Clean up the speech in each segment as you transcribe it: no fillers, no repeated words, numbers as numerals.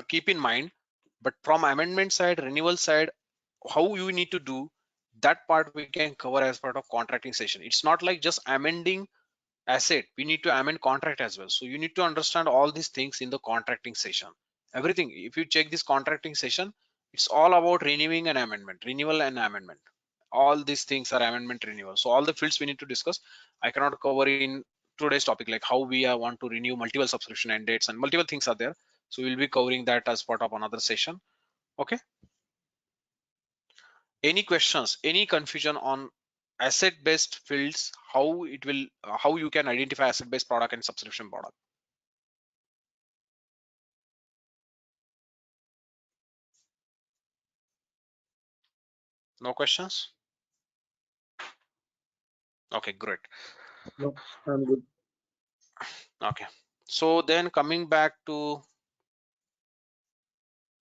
keep in mind. But from amendment side, renewal side, how you need to do that part we can cover as part of contracting session. It's not like just amending asset, we need to amend contract as well. So you need to understand all these things in the contracting session. Everything, if you check this contracting session, it's all about renewing and amendment, renewal and amendment. All these things are amendment, renewal. So all the fields we need to discuss, I cannot cover in today's topic, like how we want to renew multiple subscription end dates and multiple things are there. So we'll be covering that as part of another session. Okay, any questions, any confusion on asset based fields, how it will how you can identify asset based product and subscription product? No questions? Okay, great. No, I'm good. Okay, so then coming back to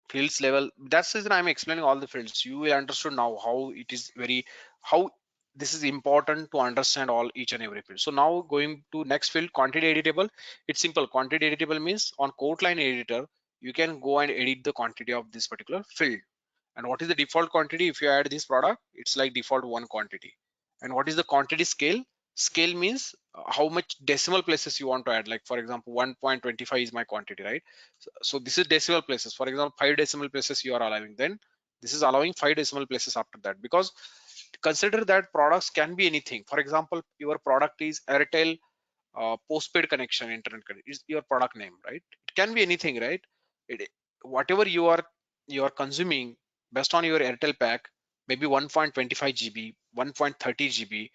fields level, that's the reason I'm explaining all the fields. You will understood now how it is how this is important to understand all each and every field. So now going to next field, quantity editable. It's simple. Quantity editable means on quote line editor you can go and edit the quantity of this particular field. And what is the default quantity? If you add this product, it's like default one quantity. And what is the quantity scale? Scale means how much decimal places you want to add. Like for example, 1.25 is my quantity, right? So this is decimal places. For example, 5 decimal places you are allowing. Then this is allowing 5 decimal places after that, because consider that products can be anything. For example, your product is Airtel postpaid connection, internet connection is your product name, right? It can be anything, right? Whatever you are consuming based on your Airtel pack, maybe 1.25 GB, 1.30 GB,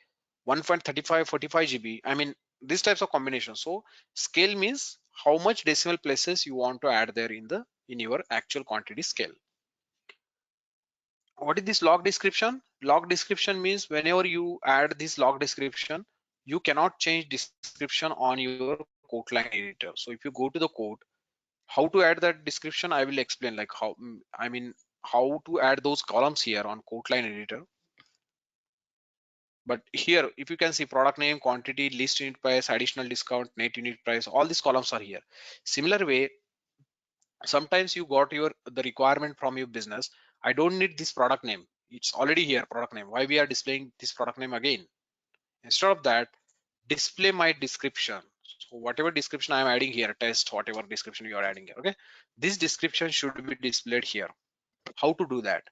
1.35, 45 GB. I mean, these types of combinations. So scale means how much decimal places you want to add there in your actual quantity scale. What is this log description? Log description means whenever you add this log description, you cannot change description on your quote line editor. So if you go to the code, how to add that description, I will explain, like how I mean how to add those columns here on quote line editor. But here, if you can see product name, quantity, list unit price, additional discount, net unit price, all these columns are here. Similar way, sometimes you got the requirement from your business, I don't need this product name, it's already here product name, why we are displaying this product name again? Instead of that, display my description. So whatever description I am adding here, test, whatever description you are adding here, okay, this description should be displayed here. How to do that?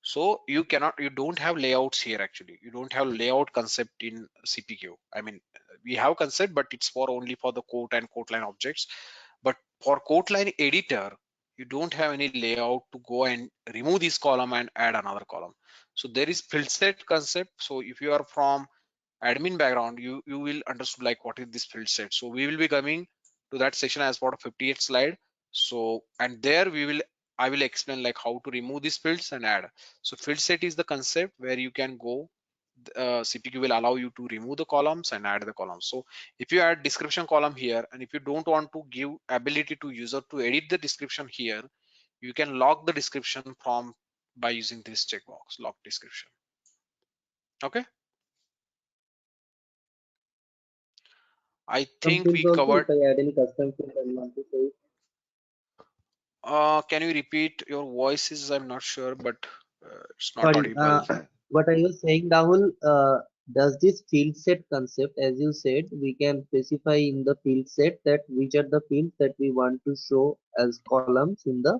So you don't have layouts here. Actually, you don't have layout concept in CPQ. I mean, we have concept, but it's for only for the quote and quote line objects. But for quote line editor, you don't have any layout to go and remove this column and add another column. So there is field set concept. So if you are from admin background, you will understand like what is this field set. So we will be coming to that section as part of 58 slide. So and there I will explain like how to remove these fields and add. So field set is the concept where you can go, CPQ will allow you to remove the columns and add the columns. So if you add description column here, and if you don't want to give ability to user to edit the description here, you can log the description from by using this checkbox, log description. Okay, I Some think fields we also, if covered. I add any custom field and want to say, Can you repeat your voices? I'm not sure, but it's not sorry, audible. what I was saying, Rahul, does this field set concept, as you said, we can specify in the field set that which are the fields that we want to show as columns in the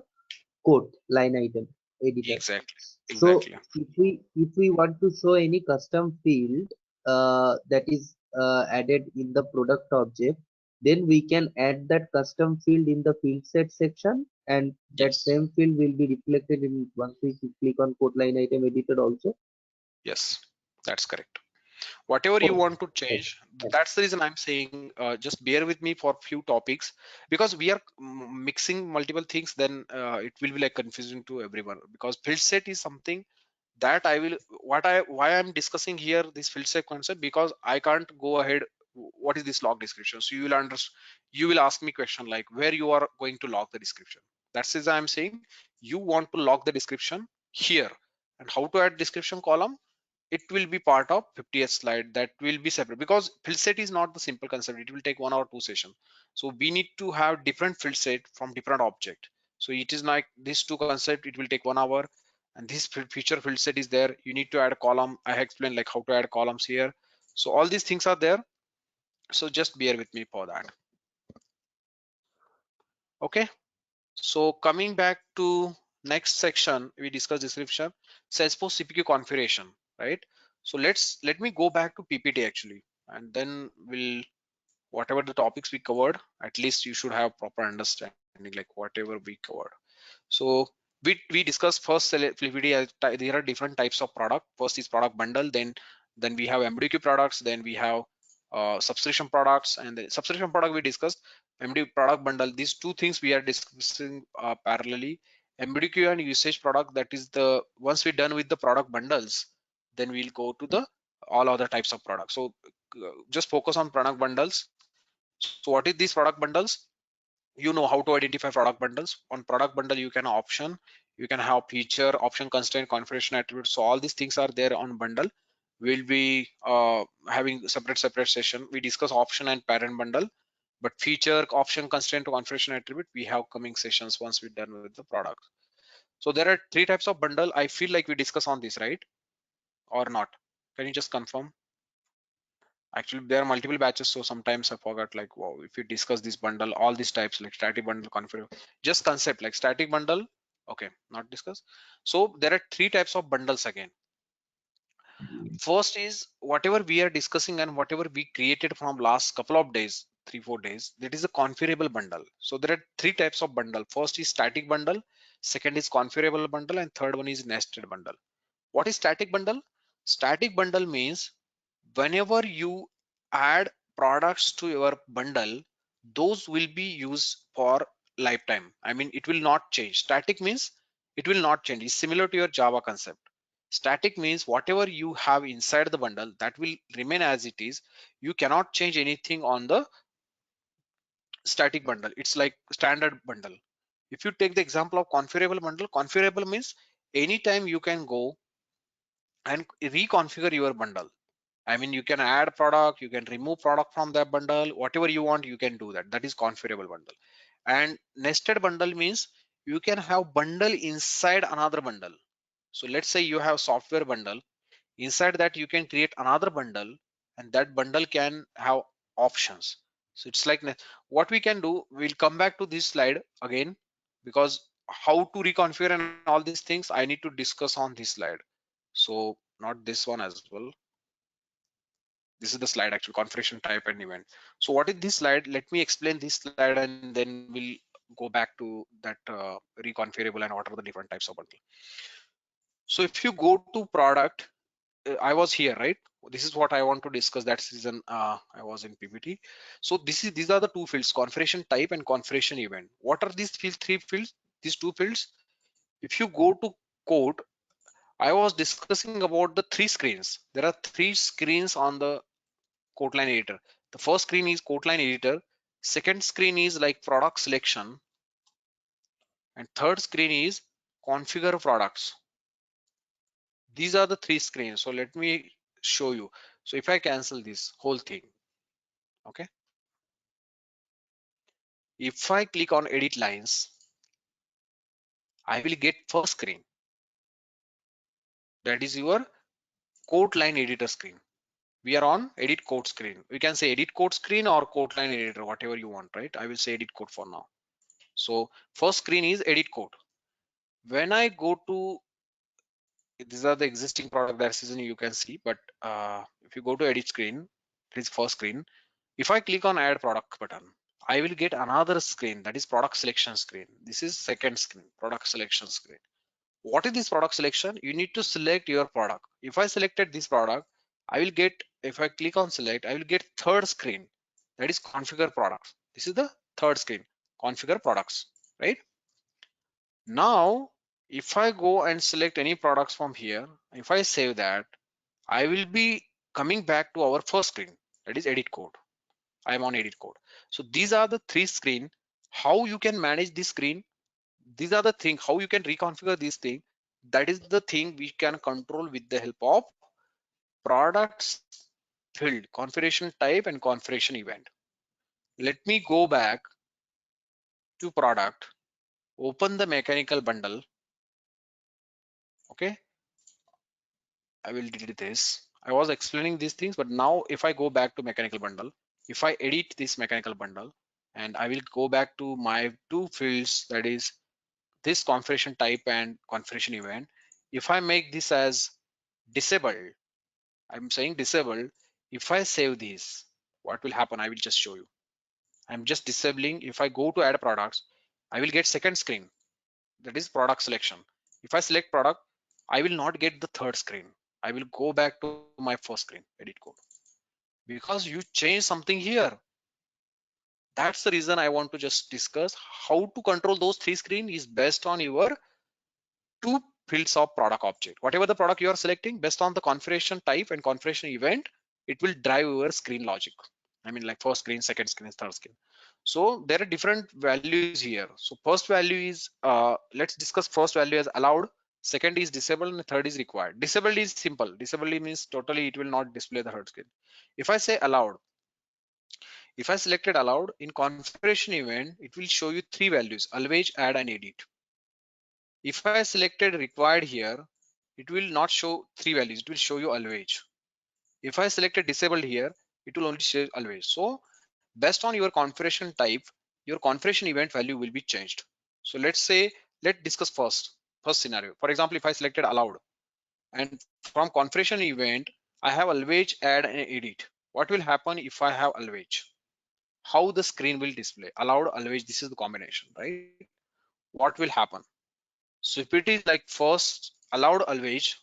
code line item editor. Exactly, So exactly. if we want to show any custom field that is added in the product object, then we can add that custom field in the field set section, and that Yes, same field will be reflected in once we click on code line item editor also. yes, that's correct. Whatever you Okay. want to Okay. change, Fine. that's the reason I'm saying just bear with me for few topics, because we are mixing multiple things, then it will be like confusing to everyone, because field set is something that I will why I'm discussing here this field set concept, because I can't go ahead. What is this log description? So you will understand, you will ask me question like where you are going to log the description. That's as I'm saying, you want to log the description here. And how to add description column, it will be part of 50th slide, that will be separate, because field set is not the simple concept, it will take 1 or 2 sessions. So we need to have different field set from different object. So it is like these two concept, it will take 1 hour. And this feature field set is there. You need to add a column. I explained like how to add columns here. So all these things are there. So just bear with me for that. Okay. So coming back to next section, we discuss description, Salesforce CPQ configuration, right? So let me go back to PPT actually, and then we'll whatever the topics we covered, at least you should have proper understanding like whatever we covered. So we discussed first PPT. There are different types of product. First is product bundle, then we have MDQ products, then we have subscription products, and the subscription product we discussed. MD product bundle, these two things we are discussing parallelly. MDQ and usage product, that is the once we're done with the product bundles, then we'll go to the all other types of products. So just focus on product bundles. So what is these product bundles? You know how to identify product bundles. On product bundle you can option, you can have feature, option, constraint, configuration, attributes. So all these things are there on bundle. We'll be having separate session. We discuss option and parent bundle, but feature, option, constraint, configuration, attribute, we have coming sessions once we're done with the product. So there are three types of bundle. I feel like we discuss on this, right? Or not? Can you just confirm? Actually, there are multiple batches, so sometimes I forgot like, wow, if we discuss this bundle, all these types like static bundle, configure, just concept like static bundle. Okay, not discuss. So there are three types of bundles again. First is whatever we are discussing and whatever we created from last couple of days, 3 4 days, that is a configurable bundle. So there are three types of bundle. First is static bundle, second is configurable bundle, and third one is nested bundle. What is static bundle? Static bundle means whenever you add products to your bundle, those will be used for lifetime. I mean, it will not change. Static means it will not change. It's similar to your Java concept. Static means whatever you have inside the bundle, that will remain as it is. You cannot change anything on the static bundle. It's like standard bundle. If you take the example of configurable bundle, configurable means anytime you can go and reconfigure your bundle. I mean, you can add product, you can remove product from that bundle, whatever you want, you can do that. That is configurable bundle. And nested bundle means you can have bundle inside another bundle. So let's say you have software bundle. Inside that you can create another bundle, and that bundle can have options. So it's like what we can do. We'll come back to this slide again, because how to reconfigure and all these things I need to discuss on this slide. So not this one as well. This is the slide actually, configuration type and event. So what is this slide? Let me explain this slide and then we'll go back to that reconfigurable and what are the different types of bundle. So if you go to product, I was here, right? This is what I want to discuss. That season I was in PPT. So these are the two fields, configuration type and configuration event. What are these three fields? These two fields. If you go to code, I was discussing about the three screens. There are three screens on the code line editor. The first screen is code line editor. Second screen is like product selection. And third screen is configure products. These are the three screens. So let me show you. So if I cancel this whole thing, okay. If I click on edit lines, I will get first screen. That is your code line editor screen. We are on edit code screen. We can say edit code screen or code line editor, whatever you want, right? I will say edit code for now. So first screen is edit code. When I go to, these are the existing product that season you can see, but if you go to edit screen, it is first screen. If I click on add product button, I will get another screen, that is product selection screen. This is second screen, product selection screen. What is this product selection? You need to select your product. If I selected this product, I will get, if I click on select, I will get third screen, that is configure products. This is the third screen, configure products, right? Now if I go and select any products from here, if I save that, I will be coming back to our first screen, that is edit code. I am on edit code. So these are the three screen. How you can manage this screen, these are the thing, how you can reconfigure this thing. That is the thing we can control with the help of products field, configuration type and configuration event. Let me go back to product. open the mechanical bundle. Okay, I will delete this. I was explaining these things, but now if I go back to mechanical bundle, if I edit this mechanical bundle, and I will go back to my two fields, that is this configuration type and configuration event. If I make this as disabled, I'm saying disabled. If I save this, what will happen? I will just show you. I'm just disabling. If I go to add products, I will get second screen, that is product selection. If I select product, I will not get the third screen. I will go back to my first screen, edit code, because you change something here. That's the reason I want to just discuss how to control those three screens is based on your two fields of product object. Whatever the product you are selecting, based on the configuration type and configuration event, it will drive your screen logic. I mean, like first screen, second screen, third screen. So there are different values here. So first value is, let's discuss first value as allowed, second is disabled, and third is required. Disabled is simple. Disabled means totally it will not display the third screen. If I say allowed, if I selected allowed in configuration event, it will show you three values: always, add, and edit. If I selected required here, it will not show three values, it will show you always. If I selected disabled here, it will only show always. So based on your configuration type, your configuration event value will be changed. So let's discuss first scenario. For example, if I selected allowed, and from configuration event, I have always, add, and edit. What will happen if I have always? How the screen will display? Allowed, always, this is the combination, right? What will happen? So if it is like first allowed, always,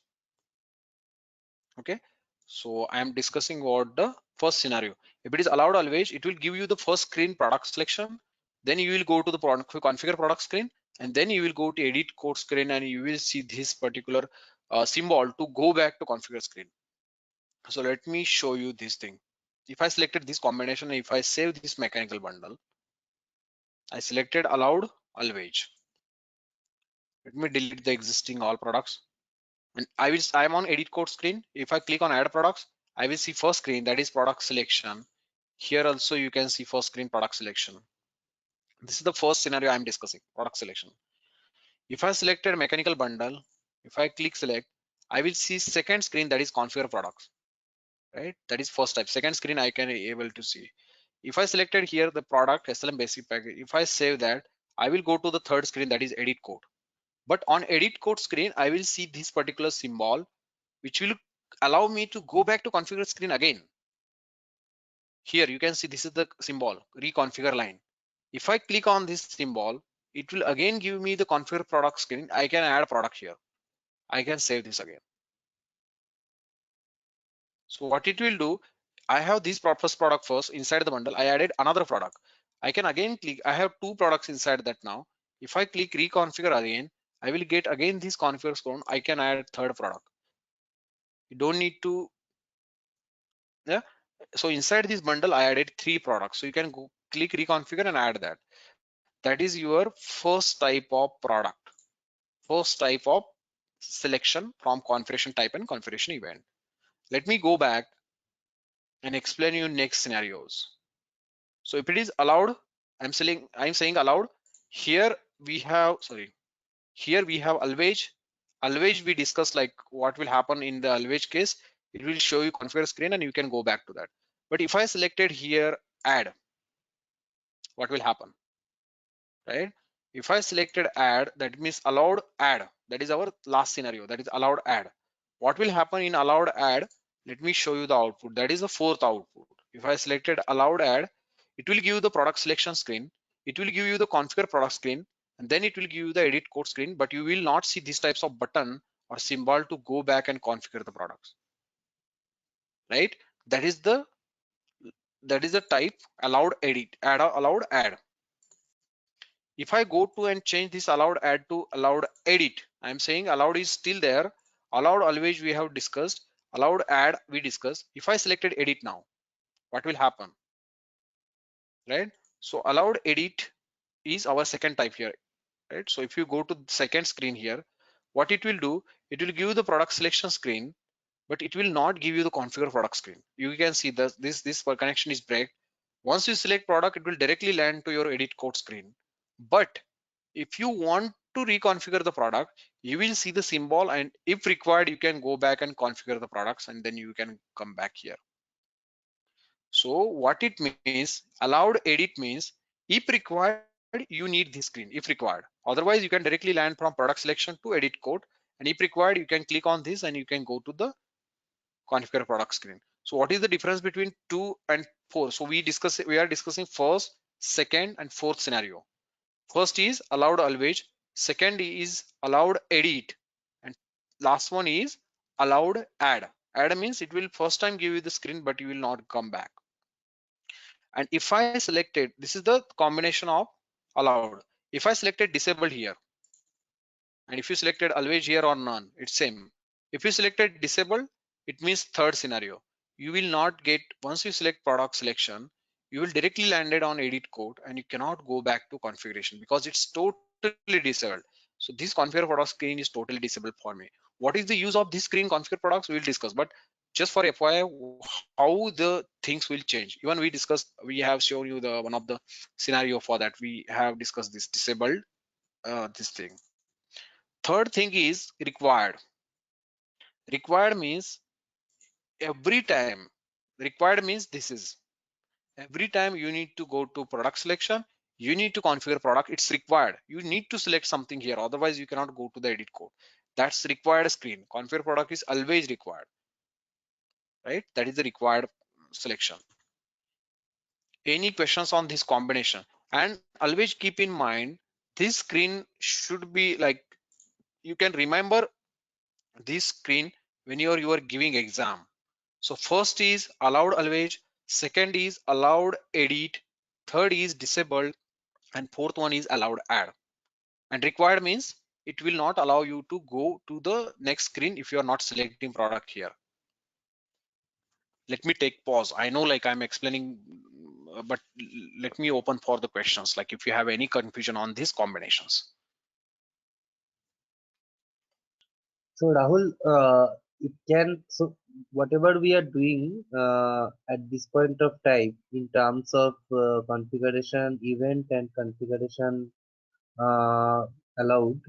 okay, so I am discussing about the first scenario. If it is allowed always, it will give you the first screen product selection, then you will go to the product configure product screen, and then you will go to edit code screen, and you will see this particular symbol to go back to configure screen. So let me show you this thing. If I selected this combination, if I save this mechanical bundle, I selected allowed always. Let me delete the existing all products, and I'm on edit code screen. If I click on add products, I will see first screen, that is product selection. Here also you can see first screen product selection. This is the first scenario I'm discussing, product selection. If I selected mechanical bundle, if I click select, I will see second screen, that is configure products, right? That is first type. Second screen I can able to see. If I selected here the product SLM basic package, if I save that, I will go to the third screen, that is edit code. But on edit code screen, I will see this particular symbol, which will allow me to go back to configure screen again. Here you can see this is the symbol, reconfigure line. If I click on this symbol, it will again give me the configure product screen. I can add product here. I can save this again. So what it will do, I have this first product first inside the bundle. I added another product. I can again click. I have two products inside that now. If I click reconfigure again, I will get again this configure screen. I can add third product. You don't need to, yeah. So inside this bundle, I added three products. So you can go click reconfigure and add that. That is your first type of product, first type of selection from configuration type and configuration event. Let me go back and explain you next scenarios. So if it is allowed, I'm saying allowed. Here we have, sorry, here we have always. Always we discussed like what will happen in the always case. It will show you configure screen and you can go back to that. But if I selected here add, what will happen? Right? If I selected add, that means allowed add. That is our last scenario. That is allowed add. What will happen in allowed add? Let me show you the output. That is the fourth output. If I selected allowed add, it will give you the product selection screen. It will give you the configure product screen, and then it will give you the edit code screen. But you will not see these types of button or symbol to go back and configure the products. Right? That is the type allowed edit, allowed add. If I go to and change this allowed add to allowed edit, I'm saying allowed is still there. Allowed always we have discussed. Allowed add we discussed. If I selected edit now, what will happen? Right? So allowed edit is our second type here. Right? So if you go to the second screen here, what it will do, it will give you the product selection screen, but it will not give you the configure product screen. You can see that this connection is break. Once you select product, it will directly land to your edit code screen. But If you want to reconfigure the product, you will see the symbol, and if required, you can go back and configure the products, and then you can come back here. So what it means, allowed edit means if required, you need this screen if required. Otherwise, you can directly land from product selection to edit code. And if required, you can click on this and you can go to the configure product screen. So what is the difference between 2 and 4? So we are discussing first, second, and fourth scenario. First is allowed always, second is allowed edit, and last one is allowed add. Add means it will first time give you the screen, but you will not come back. And if I selected, this is the combination of allowed. If I selected disabled here, and if you selected always here or none, it's same. If you selected disabled, it means third scenario. You will not get, once you select product selection, you will directly landed on edit code and you cannot go back to configuration because it's totally disabled. So this configure product screen is totally disabled for me. What is the use of this screen configure products, we will discuss, but just for FYI, how the things will change. Even we discussed, we have shown you the one of the scenario for that. We have discussed this disabled this thing. Third thing is required. Required means every time. Required means this is every time you need to go to product selection, you need to configure product. It's required. You need to select something here. Otherwise, you cannot go to the edit code. That's required screen. Configure product is always required, right? That is the required selection. Any questions on this combination? And always keep in mind, this screen should be like, you can remember this screen when you are giving exam. So first is allowed always, second is allowed edit, third is disabled, and fourth one is allowed add. And required means it will not allow you to go to the next screen if you are not selecting product here. Let me take pause. I know like I'm explaining, but let me open for the questions. Like if you have any confusion on these combinations. So Rahul, it can, so whatever we are doing at this point of time in terms of configuration event and configuration uh, allowed,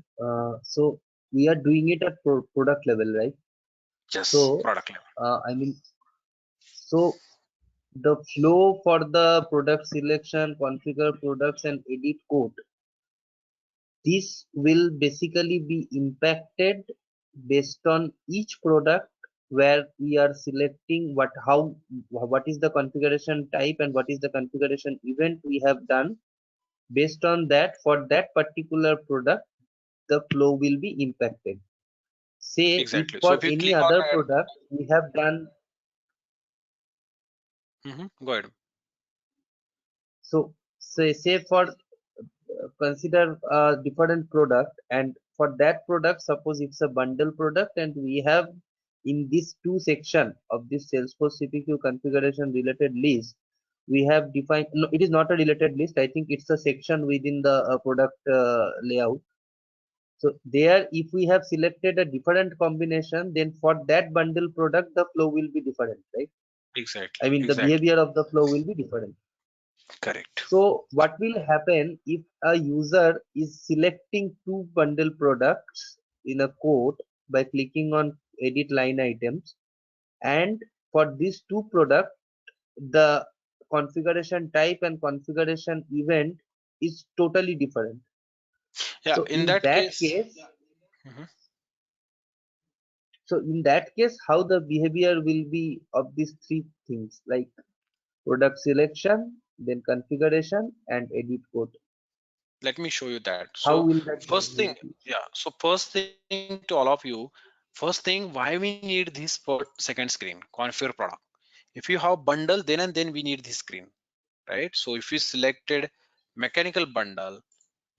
so we are doing it at product level, right? Yes, So product level. I mean, so the flow for the product selection, configure products and edit code, this will basically be impacted based on each product where we are selecting what is the configuration type and what is the configuration event we have done. Based on that, for that particular product, the flow will be impacted. Say if Exactly. So for if you any click on other product we have done, go ahead. so say for consider a different product, and for that product, suppose it's a bundle product, and we have in this two section of this Salesforce CPQ configuration related list, we have defined, no, it is not a related list, I think it's a section within the product layout. So there, if we have selected a different combination, then for that bundle product the flow will be different, right? I Exactly. mean the Exactly. behavior of the flow will be different. Correct. So what will happen if a user is selecting two bundle products in a quote by clicking on edit line items, and for these two products the configuration type and configuration event is totally different. Yeah. So In in that that case. case, Mhm. how the behavior will be of these three things, like product selection, then configuration and edit code, Let me show you that. how So will that first behavior thing, be? yeah. So first thing to all of you, first thing, why we need this for second screen, configure product. If you have bundle, then and then we need this screen, right? So if you selected mechanical bundle,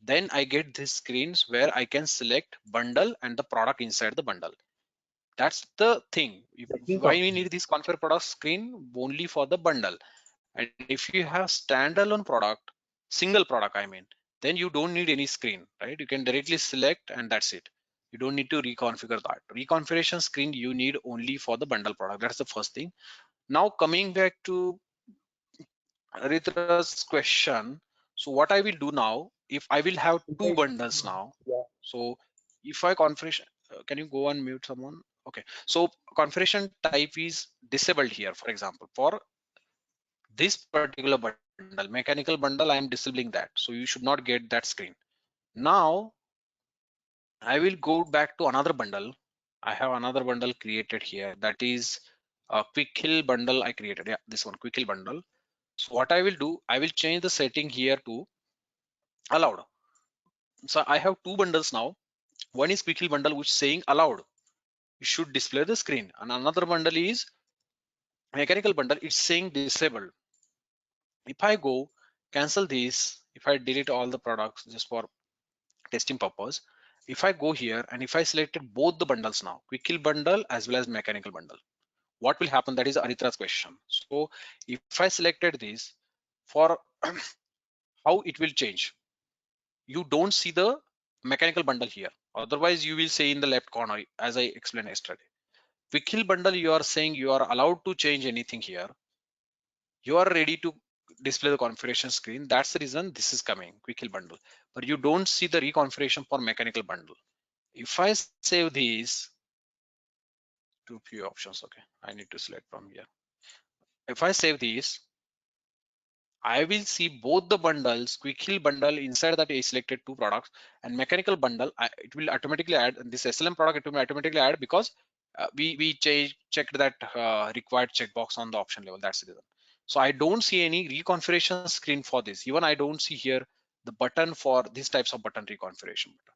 then I get these screens where I can select bundle and the product inside the bundle. That's the thing. Checking Why we option. need this configure product screen only for the bundle. And if you have standalone product, single product, I mean, then you don't need any screen, right? You can directly select and that's it. You don't need to reconfigure that. Reconfiguration screen you need only for the bundle product. That's the first thing. Now coming back to Ritra's question. So what I will do now if I will have If two I, bundles now, yeah, so if I configuration, can you go and mute someone? Okay, so configuration type is disabled here. For example, for this particular bundle, mechanical bundle, I am disabling that. So you should not get that screen. Now I will go back to another bundle. I have another bundle created here. That is a quick hill bundle I created. Yeah, this one, quick hill bundle. So what I will do, I will change the setting here to allowed. So I have two bundles now. One is quick hill bundle which saying allowed. You should display the screen. And another bundle is mechanical bundle. It's saying disabled. If I go cancel this, if I delete all the products just for testing purpose, if I go here and if I selected both the bundles now, quick hill bundle as well as mechanical bundle, what will happen? That is Aritra's question. So if I selected this for how it will change, you don't see the mechanical bundle here. Otherwise, you will say in the left corner, as I explained yesterday. Quick hill bundle, you are saying you are allowed to change anything here. You are ready to display the configuration screen. That's the reason this is coming, quick hill bundle. But you don't see the reconfiguration for mechanical bundle. If I save these, two few options, okay, I need to select from here. If I save these, I will see both the bundles, quick heal bundle inside that I selected two products and mechanical bundle. It will automatically add, and this SLM product it will automatically add because we checked that required checkbox on the option level. That's the reason. So I don't see any reconfiguration screen for this. Even I don't see here the button for these types of button reconfiguration button.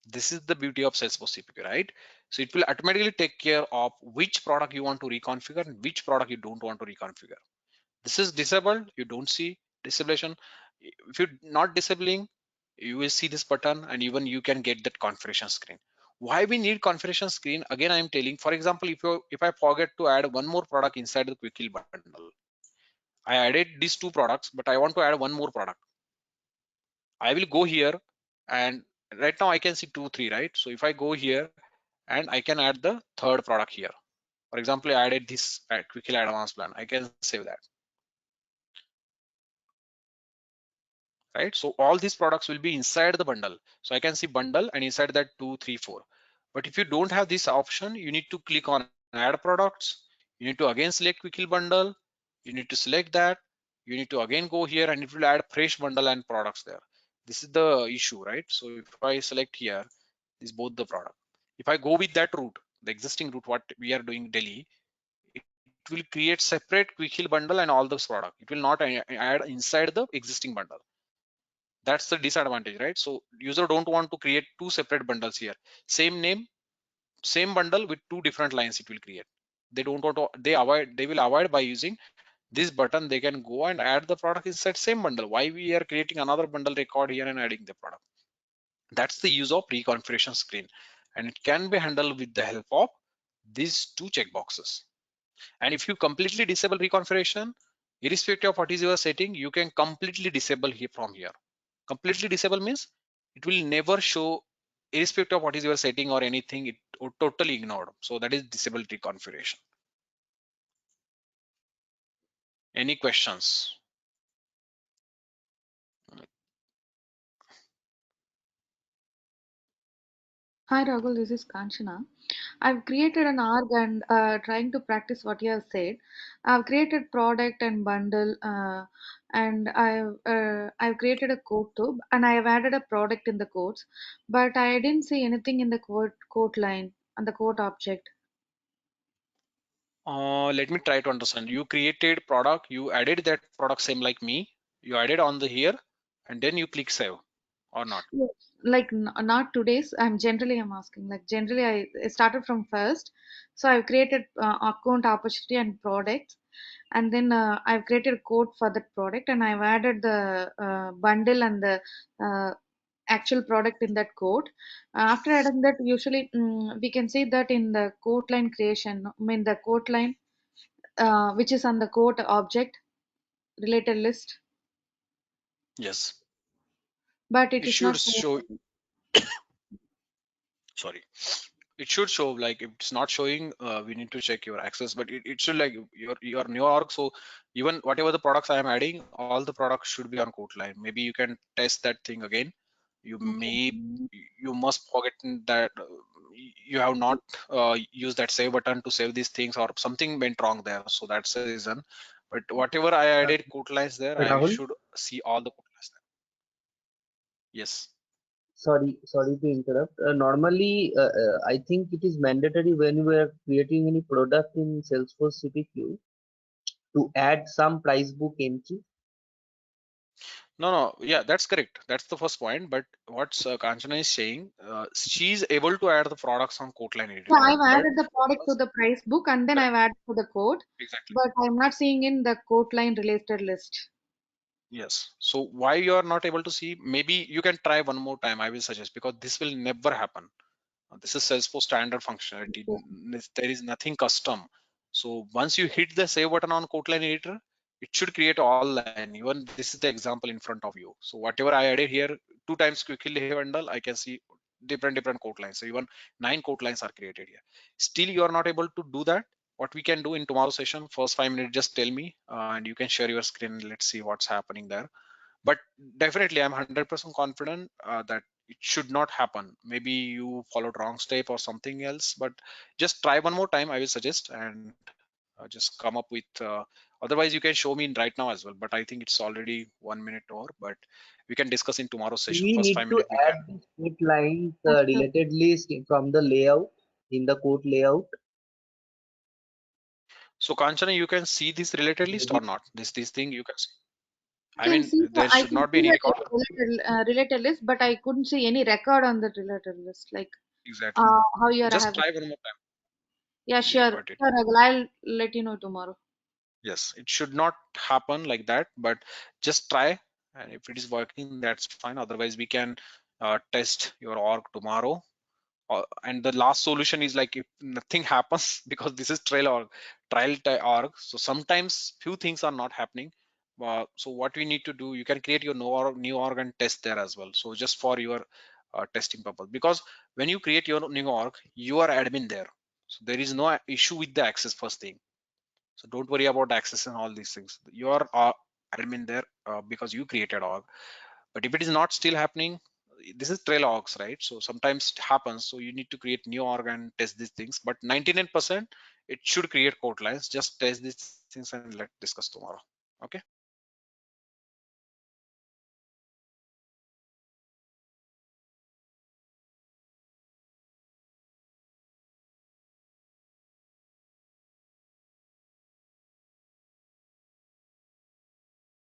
This is the beauty of Salesforce CPQ, right? So it will automatically take care of which product you want to reconfigure and which product you don't want to reconfigure. This is disabled, you don't see disabling. If you're not disabling, you will see this button and even you can get that configuration screen. Why we need configuration screen? Again, I am telling, for example, if I forget to add one more product inside the quick heal bundle, I added these two products, but I want to add one more product. I will go here and right now I can see 2 3, right? So if I go here and I can add the third product here. For example, I added this quick heal advanced plan. I can save that. Right? So all these products will be inside the bundle. So I can see bundle and inside that 2 3 4. But if you don't have this option, you need to click on add products. You need to again select quick heal bundle. You need to select that. You need to again go here and it will add fresh bundle and products there. This is the issue, right? So if I select here, this both the product. If I go with that route, the existing route, what we are doing daily, it will create separate quick heal bundle and all those products. It will not add inside the existing bundle. That's the disadvantage, right? So user don't want to create two separate bundles here. Same name, same bundle with two different lines it will create. They don't want to, they will avoid by using this button. They can go and add the product inside same bundle. Why we are creating another bundle record here and adding the product? That's the use of reconfiguration screen. And it can be handled with the help of these two checkboxes. And if you completely disable reconfiguration, irrespective of what is your setting, you can completely disable here from here. Completely disable means it will never show irrespective of what is your setting or anything, it would totally ignored. So that is disable reconfiguration. Any questions? Hi Rahul, this is Kanchana. I've created an org and trying to practice what you have said. I've created product and bundle, and I've created a code too, and I have added a product in the codes, but I didn't see anything in the code line and the code object. Let me try to understand. You created product, you added that product same like me, you added on the here, and then you click save or not. Yes. Like not today's. I'm asking. Like generally, I started from first, so I've created account, opportunity, and products, and then I've created a code for that product, and I've added the bundle and the uh, actual product in that code. After adding that, usually we can see that in the code line creation. I mean the code line, which is on the code object related list, Yes, but it it is should not. show, sorry. It should show. Like if it's not showing, we need to check your access, but it should like your new org. So even whatever the products I am adding, all the products should be on code line. Maybe you can test that thing again. You Okay. may, you must forget that you have not used that save button to save these things, or something went wrong there, so that's the reason. But whatever I Uh, added code lines there, I Rahul, should see all the code lines there. Yes. sorry to interrupt. Normally, I think it is mandatory when we are creating any product in Salesforce CPQ to add some price book entry. No, no, yeah, that's correct. That's the first point. But what Kanchana is saying, she's able to add the products on code line editor. Yeah, I've But added the product to once- the price book and then correct, I've added to the code, exactly. but I'm not seeing in the code line related list. Yes. So why you are not able to see? Maybe you can try one more time. I will suggest, because this will never happen. This is Salesforce standard functionality. Okay. There is nothing custom. So once you hit the save button on Kotlin editor, it should create all line. Even this is the example in front of you. So whatever I added here, two times quickly handle, I can see different code lines. So even 9 code lines are created here. Still, you are not able to do that. What we can do in tomorrow session, first 5 minutes, just tell me, and you can share your screen. Let's see what's happening there. But definitely I'm 100% confident that it should not happen. Maybe you followed wrong step or something else, but just try one more time, I will suggest, and just come up with otherwise you can show me right now as well. But I think it's already 1 minute over, but we can discuss in tomorrow's session. We First need five to minutes we can. add this code lines That's the related list from the layout in the code layout. So Kanchana, you can see this related list or Maybe not? This thing you can see. I I can mean, see the there I should can not be see any the record. related list, but I couldn't see any record on the related list. Like Exactly. how you are Just having. try one more time. Yeah, Yeah, sure. got it. Sure, Ragul, I'll let you know tomorrow. Yes, it should not happen like that, but just try. And if it is working, that's fine. Otherwise, we can test your org tomorrow. And the last solution is like if nothing happens, because this is trial org. So sometimes few things are not happening. So what we need to do, you can create your new org and test there as well. So just for your testing purpose, because when you create your new org, you are admin there. So there is no issue with the access first thing. So don't worry about access and all these things. You are admin there because you created org. But if it is not still happening, this is trail orgs, right? So sometimes it happens. So you need to create new org and test these things. But 99% it should create code lines. Just test these things and let's discuss tomorrow. Okay.